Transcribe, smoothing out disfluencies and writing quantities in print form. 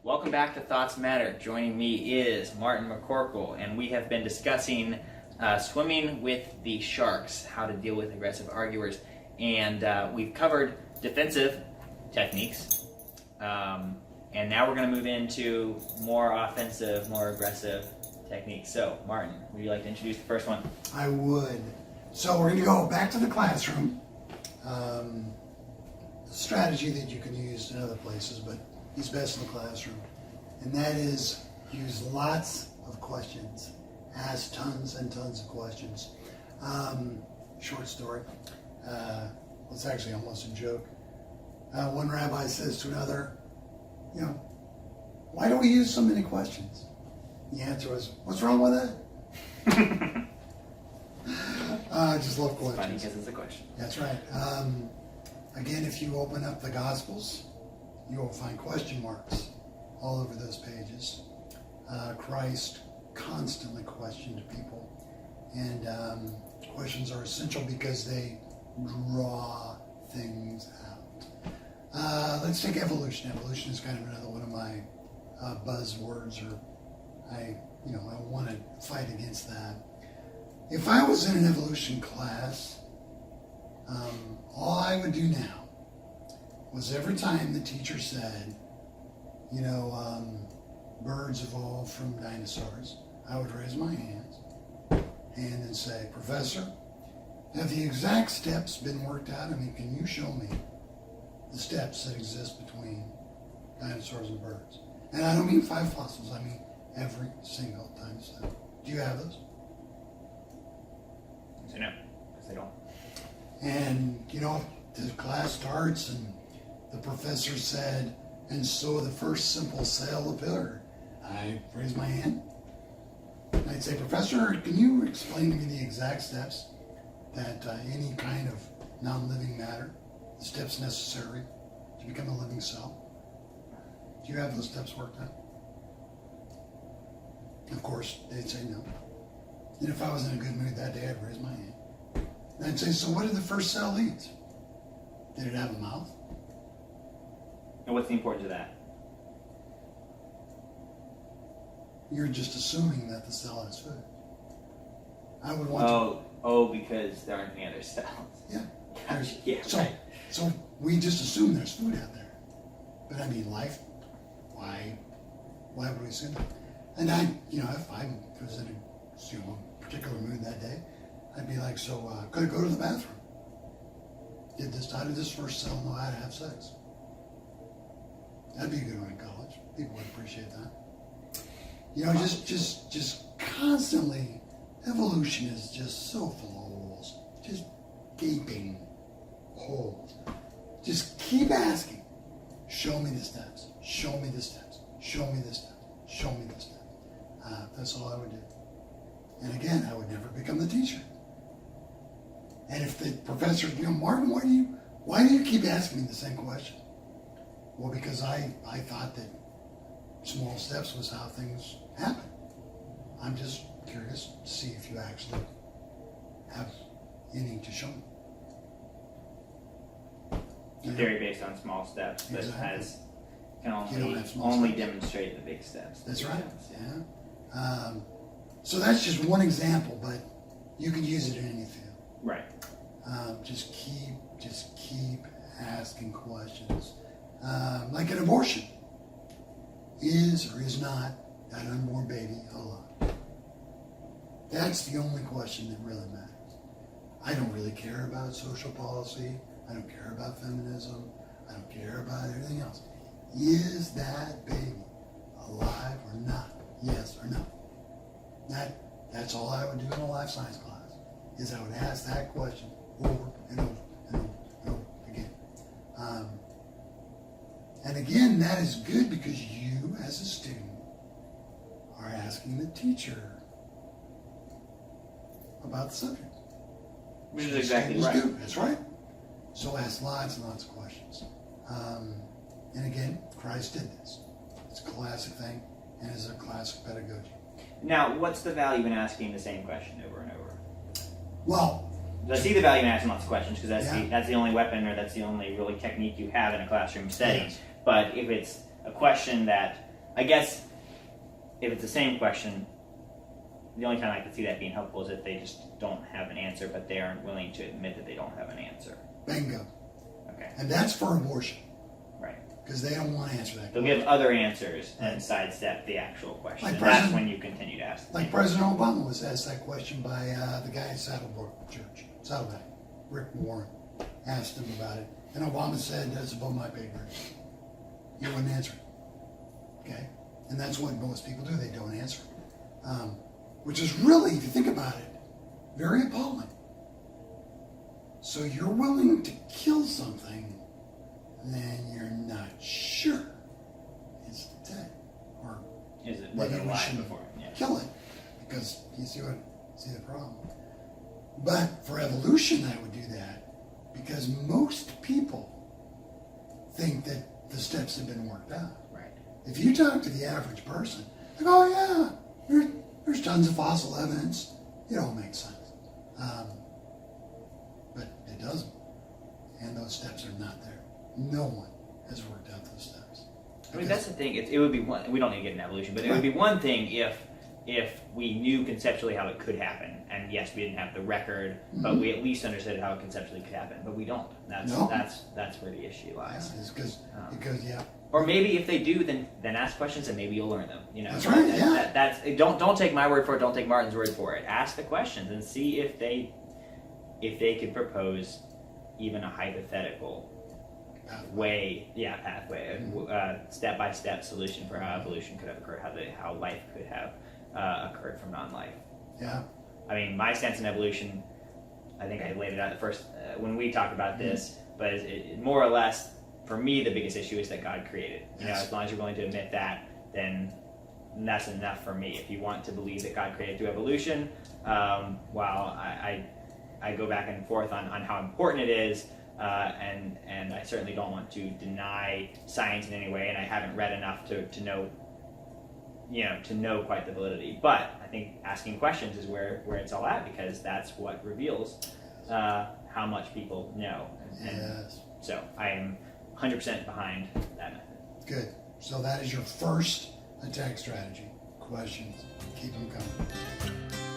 Welcome back to Thoughts Matter. Joining me is Martin McCorkle, and we have been discussing swimming with the sharks, how to deal with aggressive arguers, and we've covered defensive techniques, and now we're going to move into more offensive, more aggressive techniques. So, Martin, would you like to introduce the first one? I would. So we're going to go back to the classroom. Strategy that you can use in other places, but is best in the classroom. And that is use lots of questions. Ask tons and tons of questions. Short story. It's actually almost a joke. One rabbi says to another, why do we use so many questions? The answer was, what's wrong with that? I just love questions. Funny because it's a question. That's right. Again, if you open up the Gospels, you will find question marks all over those pages. Christ constantly questioned people, and questions are essential because they draw things out. Let's take evolution. Evolution is kind of another one of my buzzwords, or I want to fight against that. If I was in an evolution class, all I would do now was every time the teacher said, birds evolved from dinosaurs, I would raise my hands and then say, Professor, have the exact steps been worked out? Can you show me the steps that exist between dinosaurs and birds? And I don't mean 5 fossils, I mean every single time step. Do you have those? So no, because they don't. And, the class starts and the professor said, and so the first simple cell appeared. I raise my hand. And I'd say, Professor, can you explain to me the exact steps that any kind of non-living matter, the steps necessary to become a living cell? Do you have those steps worked out? Of course, they'd say no. And if I was in a good mood that day, I'd raise my hand. And I'd say, so what did the first cell eat? Did it have a mouth? And what's the importance of that? You're just assuming that the cell has food. I would want because there aren't any other cells. Yeah. Yeah, right. So we just assume there's food out there. But life, why would we assume that? And if I was in a particular mood that day, I'd be like, could I go to the bathroom? How did this first cell know how to have sex? That'd be a good one in college. People would appreciate that. Just constantly, evolution is just so full of holes. Just gaping holes. Just keep asking. Show me the steps. Show me the steps. Show me the steps. Show me the steps. That's all I would do. And again, I would never become the teacher. And if the professor, Martin, why do you keep asking me the same question? Well, because I thought that small steps was how things happen. I'm just curious to see if you actually have any to show me. A theory based on small steps, but Exactly. can You don't have small only steps. demonstrate the big steps. That's right. Yeah. So that's just one example, but you can use it in any field. Right. Just keep asking questions. Like an abortion. Is or is not that unborn baby alive? That's the only question that really matters. I don't really care about social policy. I don't care about feminism. I don't care about anything else. Is that baby alive or not? Yes or no? That's all I would do in a life science class, is I would ask that question over and over and over and over again. And again, that is good because you, as a student, are asking the teacher about the subject. Which is exactly right. Do. That's right. So ask lots and lots of questions. And again, Christ did this. It's a classic thing, and it's a classic pedagogy. Now, what's the value in asking the same question over and over? Well, I see the value in asking lots of questions because Yeah. that's the only weapon or that's the only really technique you have in a classroom setting. Yes. But if it's a question that I guess if it's the same question, the only time I could see that being helpful is if they just don't have an answer, but they aren't willing to admit that they don't have an answer. Bingo. Okay. And that's for abortion. Right. Because they don't want to answer that They'll question. give other answers and sidestep the actual question. Like And that's President- when you continue to ask. Like President Obama was asked that question by the guy at Saddleback, Rick Warren, asked him about it. And Obama said, that's above my pay grade. He wouldn't answer it. Okay? And that's what most people do. They don't answer it. Which is really, if you think about it, very appalling. So you're willing to kill something, then you're not sure it's dead. Or Is it maybe wasn't we alive should before? Yeah. kill it. Because you see the problem. But for evolution, I would do that because most people think that the steps have been worked out. Right. If you talk to the average person, they go, oh yeah, there's tons of fossil evidence. It all makes sense. But it doesn't. And those steps are not there. No one has worked out those steps. I mean, that's the thing. It would be one. We don't need to get into evolution, but it would be one thing if we knew conceptually how it could happen, and yes, we didn't have the record, but we at least understood how it conceptually could happen. But we don't. That's where the issue lies. Yeah, it's because yeah. Or maybe if they do, then ask questions and maybe you'll learn them. You know, That's right. Yeah. That's don't take my word for it. Don't take Martin's word for it. Ask the questions and see if they could propose even a hypothetical pathway, step-by-step solution for how evolution could have occurred, how life could have occurred from non-life. Yeah. I mean, my stance in evolution, I think I laid it out at first when we talked about this, but it more or less, for me, the biggest issue is that God created. You know, as long as you're willing to admit that, then that's enough for me. If you want to believe that God created through evolution, while I go back and forth on how important it is, and I certainly don't want to deny science in any way, and I haven't read enough to know, to know quite the validity. But I think asking questions is where it's all at, because that's what reveals how much people know. And so I am 100% behind that method. Good. So that is your first attack strategy. Questions. Keep them coming.